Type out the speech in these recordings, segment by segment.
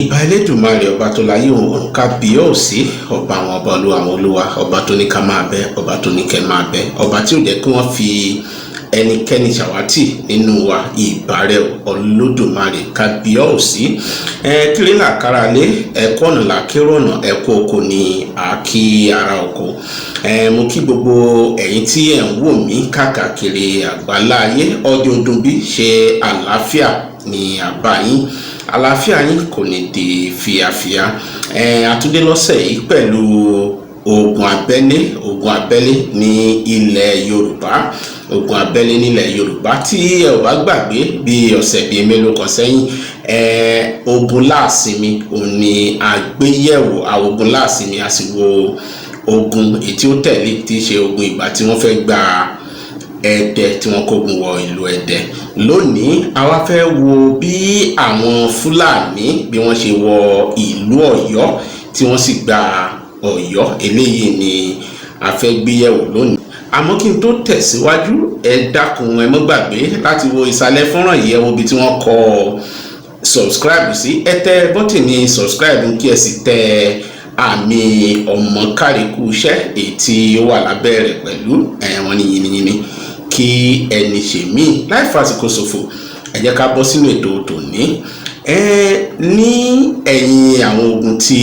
Ìbà Elédùmarè ọba tó láyé òun kábíyèsí ọba àwọn ọba olúwa àwọn olúwa ọba tó ní ká máa bẹ ọba tó ní kẹ́ máa bẹ ọba tí ò jẹ́ kí wọ́n fi ẹnikẹ́ni ṣàwátì nínú wa ìbàrẹ̀ Olódùmarè kábíyèsí kírílà káralé ẹ̀kọ́ ọ̀nà làkérò ọ̀nà ẹ̀kọ́ oko ní àkí ara oko mo kí gbogbo ẹ̀yin tí ẹ̀ ń wò mí káàkiri àgbáláyé ọjọ́ ọdún bí ṣe àlàáfíà ní àbáyín àlàáfíà yín kò ní di fíafíà àtúndé lọ́sẹ̀ yìí pẹ̀lú ogun abẹ́lé ní ilẹ̀ Yorùbá ogun abẹ́lé nílẹ̀ Yorùbá tí ẹ ò bá gbàgbé bí ọ̀sẹ̀ bíi mélòó kan sẹ́yìn ogun láàsinmi òun ni àgbéyẹ̀wò ogun láàsinmi a sì wo ogun èyí tí ó tẹ̀lé tí í ṣe ogun ìgbà tí wọ́n fẹ́ gba Ẹdẹ tí wọ́n kógun wọ ìlú Ẹdẹ lónìí a wá fẹ́ wo bí àwọn Fúlàní bí wọ́n ṣe wọ ìlú Ọ̀yọ́ tí wọ́n sì gba Ọ̀yọ́ eléyìí ni a fẹ́ gbéyẹ̀wò lónìí àmọ́ kí n tó tẹ̀síwájú ẹ dákun ẹ má gbàgbé láti wo ìsàlẹ̀ fọ́nrán yìí ẹ wo ibi tí wọ́n kọ subscribe sí ẹ tẹ bọ́tìnì subscribe kí ẹ sì tẹ àmì ọmọ káríkù iṣẹ́ èyí tí ó wà lábẹ́ rẹ̀ pẹ̀lú wọn ní yìnyín kí ẹni ṣe mí láì fàsìkò ṣòfò ẹ jẹ́ ká bọ́ sínú ètò tòní ní ẹ̀yìn àwọn ogun tí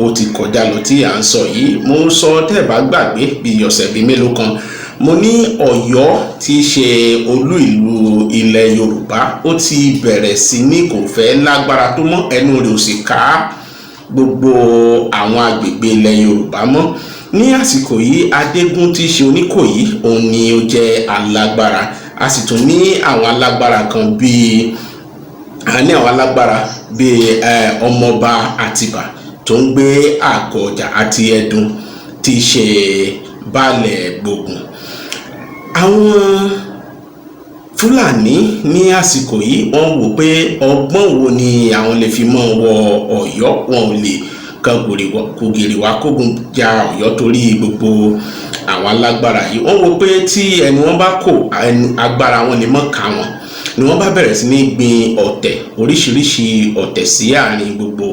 ó ti kọjá lọ tí à ń sọ yìí mo sọ tẹ́ bá gbàgbé bí ọ̀sẹ̀ bíi mélòó kan mo ní Ọ̀yọ́ tí í ṣe olú ìlú ilẹ̀ Yorùbá ó ti bẹ̀rẹ̀ sí ní kò fẹ́ lágbára tó mọ́ ẹnu rẹ̀ ò sì ká gbogbo àwọn agbègbè ilẹ̀ Yorùbá mọ́ ní àsìkò yìí Adégún tí í ṣe Oníkòyí òun ni ó jẹ́ alágbára a sì tún ní àwọn alágbára kan bíi ọmọọba Àtìbà tó ń gbé Àgọ̀ọ̀jà àti Ẹdùn tí í ṣe baálẹ̀ Gbógun àwọn Fúlàní ní àsìkò yìí wọ́n wò pé ọgbọ́n wo ni àwọn lè fi mọ́ wọ Ọ̀yọ́ wọn ò lè kan kògìrì wá kógun ja Ọ̀yọ́ torí gbogbo àwọn alágbára yìí wọ́n wò pé tí ẹni wọ́n bá kó agbára wọn lè mọ́ ká wọn ni wọ́n bá bẹ̀rẹ̀ sí ní gbin ọ̀tẹ̀ oríṣiríṣi ọ̀tẹ̀ sí àárín gbogbo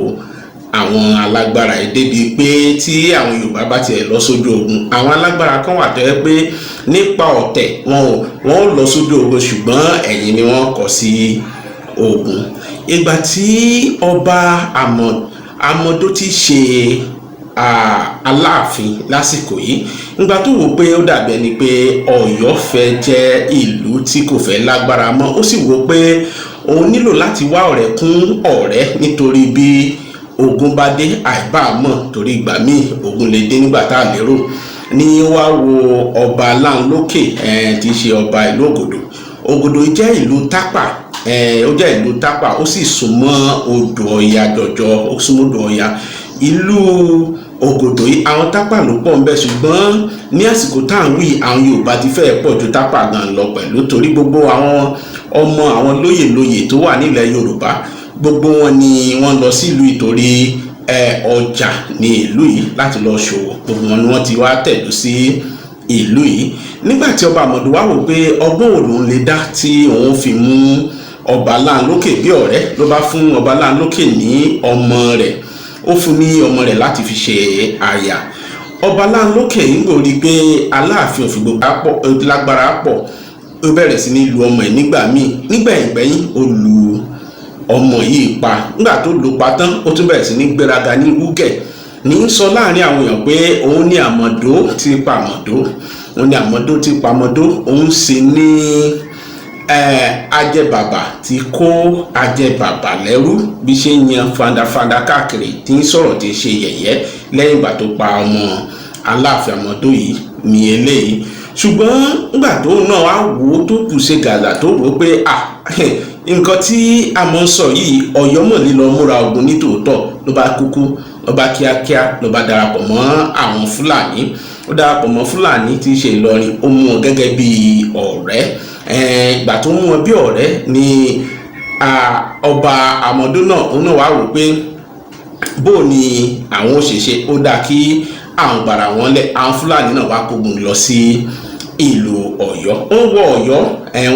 àwọn alágbára yìí débi pé tí àwọn Yorùbá bá tiẹ̀ lọ sójú ogun àwọn alágbára kan wà tó yẹ pé nípa ọ̀tẹ̀ wọn ò lọ sójú ogun ṣùgbọ́n ẹ̀yìn ni wọ́n kọ sí ogun ìgbà tí ọba Amodo ti ṣe Aláàfin lásìkò yìí nígbà tó wò pé ó dàbí ẹni pé Ọ̀yọ́ fẹ́ jẹ́ ìlú tí kò fẹ́ lágbára mọ́ ó sì wò pé òun nílò láti wá ọ̀rẹ́ kún ọ̀rẹ́ nítorí bí ogun bá dé àìbámọ̀ torí ìgbà míì ogun lè dé nígbà tá a lérò ní wá wo ọba Lanloke tí í ṣe ọba ìlú Ogodo jẹ́ ìlú Tápà ó jẹ́ ìlú Tápà ó sì súnmọ́ odò Ọya jọjọ ó súnmọ́ odò Ọya ìlú Ogodo yìí àwọn Tápà ló pọ̀ ńbẹ̀ ṣùgbọ́n ní àsìkò tá à ń wí àwọn Yorùbá ti fẹ́ pọ̀ ju Tápà gan lọ pẹ̀lú torí gbogbo àwọn ọmọ àwọn lóyè tó wà nílẹ̀ Yorùbá gbogbo wọn ni wọ́n lọ sílùú ìtorí ọjà ní ìlú yìí láti lọ ṣòwò gbogbo wọn ni wọ́n ti wá tẹ̀dó sí ìlú yìí nígbà tí ọba Amodo wá wò pé ọgbọ́n wo lòun lè dá tí òun fi mú ọba Lanloke bí ọ̀rẹ́ ló bá fún ọba Lanloke ní ọmọ rẹ̀ ó fún ní ọmọ rẹ̀ láti fi ṣe aya ọba Lanloke ń gbòòrí pé Aláàfin òfìgbò lágbára pọ̀ ó bẹ̀rẹ̀ sí ní lu ọmọ ẹ̀ nígbà ìgbẹ̀yìn ó lu ọmọ yìí pa nígbà tó lù pa tán ó tún bẹ̀rẹ̀ sí ní gbéraga ní wúgẹ̀ ní sọ láàrin àwọn èèyàn pé òun ní Amodo ti pa Amodo òun sì ní ajẹbàbà tí kó ajẹbàbà lẹ́rú bí ṣe ń yan fandafanda káàkiri tí ń sọ̀rọ̀ tí ń ṣe yẹ̀yẹ́ lẹ́yìn ìgbà tó pa ọmọ Aláàfin Amodo yìí ní eléyìí ṣùgbọ́n nígbà tó náà wá wò ó tó kù ṣe gàdà tó wò ó pé nǹkan tí a mọ̀ ń sọ yìí Ọ̀yọ́ mọ̀ lílọ múra ogun nítòótọ́ ló bá kúkú ló bá kíákíá ló bá darapọ̀ mọ́ àwọn Fúlàní ó darapọ̀ mọ́ Fúlàní tí í ṣe Ìlọrin ó mú wọn gẹ́gẹ́ bí ọ̀rẹ́ ìgbà tó mú wọn bí ọ̀rẹ́ ni ọba Amodo náà òun náà wá wò pé bó ni àwọn ò ṣe ó dáa kí àwọn gbàrà wọn lẹ̀ àwọn Fúlàní náà wá kógun lọ sí ìlú Ọ̀yọ́ wọ́n wọ Ọ̀yọ́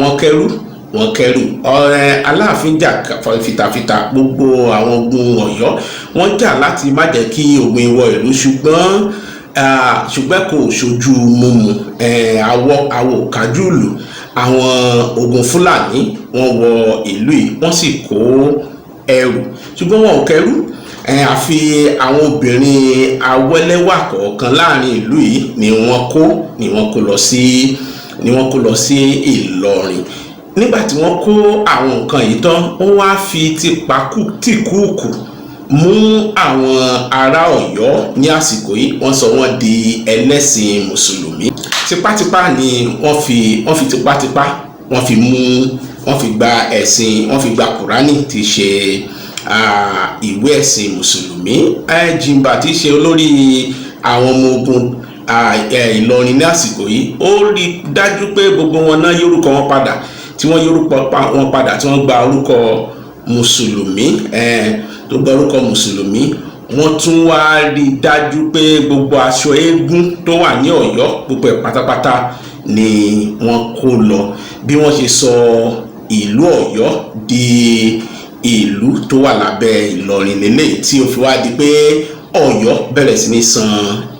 wọ́n kẹ́rù wọ́n kẹ́rù. Aláàfin jà fìtàfìtà, gbogbo àwọn ogun Ọ̀yọ́ wọ́n jà láti má jẹ́ kí ogun wọ ìlú, ṣùgbọ́n kò ṣojú mímu. Àwọ̀ kájúlù àwọn ogun Fúlàní wọ́n wọ ìlú yìí, wọ́n sì kó ẹrù, ṣùgbọ́n wọn ò kẹ́rù. Àfi àwọn obìnrin awẹ́lẹ́wà kọ̀ọ̀kan láàrin ìlú yìí ni wọ́n kó lọ sí Ìlọrin. Nígbà tí wọ́n kó àwọn nǹkan yìí tán, wọ́n wá fi tìkúùkù mú àwọn ará Ọ̀yọ́ ní àsìkò yìí, wọ́n sọ wọ́n di ẹlẹ́sìn mùsùlùmí. Tipátipá ni wọ́n fi tipátipá wọ́n fi gba ẹ̀sìn, wọ́n fi gba Kùránì tí í ṣe ìwé ẹ̀sìn mùsùlùmí. Jimba tí í ṣe olórí àwọn ọmọ ogun Ìlọrin ní àsìkò yìí, ó rí dájú pé gbogbo wọn náà yórúkọ wọn padà, tí wọ́n yórúkọ wọn padà, tí wọ́n gba orúkọ mùsùlùmí, tó gba orúkọ mùsùlùmí. Wọ́n tún wá rí dájú pé gbogbo aṣọ eégún tó wà ní Ọ̀yọ́ gbogbo ẹ̀ pátápátá ni wọ́n kó lọ. Bí wọ́n ṣe sọ ìlú Ọ̀yọ́ di ìlú tó wà lábẹ́ Ìlọrin lélẹ̀, tí ó fi wá di pé Ọ̀yọ́ bẹ̀rẹ̀ sí ní san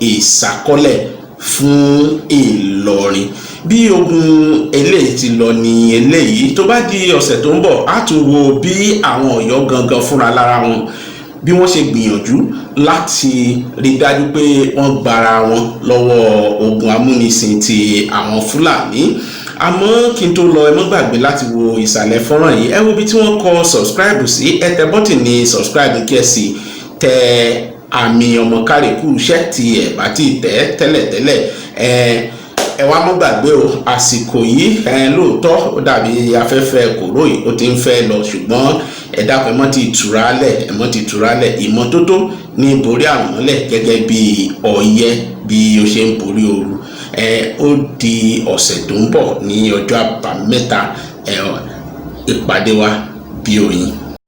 ìsákọ́lẹ̀ fún Ìlọrin. Bí ogun eléyìí ti lọ ní eléyìí. Tó bá di ọ̀sẹ̀ tó ń bọ̀, á tún wo bí àwọn Ọ̀yọ́ gangan fúnra lára wọn bí wọ́n ṣe gbìyànjú láti rí dájú pé wọ́n gbara wọn lọ́wọ́ ogun amúnisìn ti àwọn Fúlàní. Àmọ́ kí n tó lọ, ẹ má gbàgbé láti wo ìsàlẹ̀ fọ́nrán yìí. Ẹ wo bí tí wọ́n kọ subscribe sí, ẹ tẹ bọ́tìnì subscribe kí ẹ sì tẹ àmì ọmọ kárìkù iṣẹ́ tí ẹ bá ti tẹ̀ tẹ́lẹ̀tẹ́lẹ̀. Ẹ wá má gbàgbé o, àsìkò yìí lóòótọ́ ó dàbí afẹ́fẹ́ kòró yìí, ó ti ń fẹ́ lọ, ṣùgbọ́n ẹ dákun ẹ mọ́ ti túra lẹ̀. Ìmọ́tótó ní borí àrùn mọ́lẹ̀, gẹ́gẹ́ bí ọyẹ́ bí ó ṣe ń borí ooru. Ó di ọ̀sẹ̀ tó ń bọ̀ ní ọjọ́ àbámẹ́ta. Ìpàdé wa bí oyin.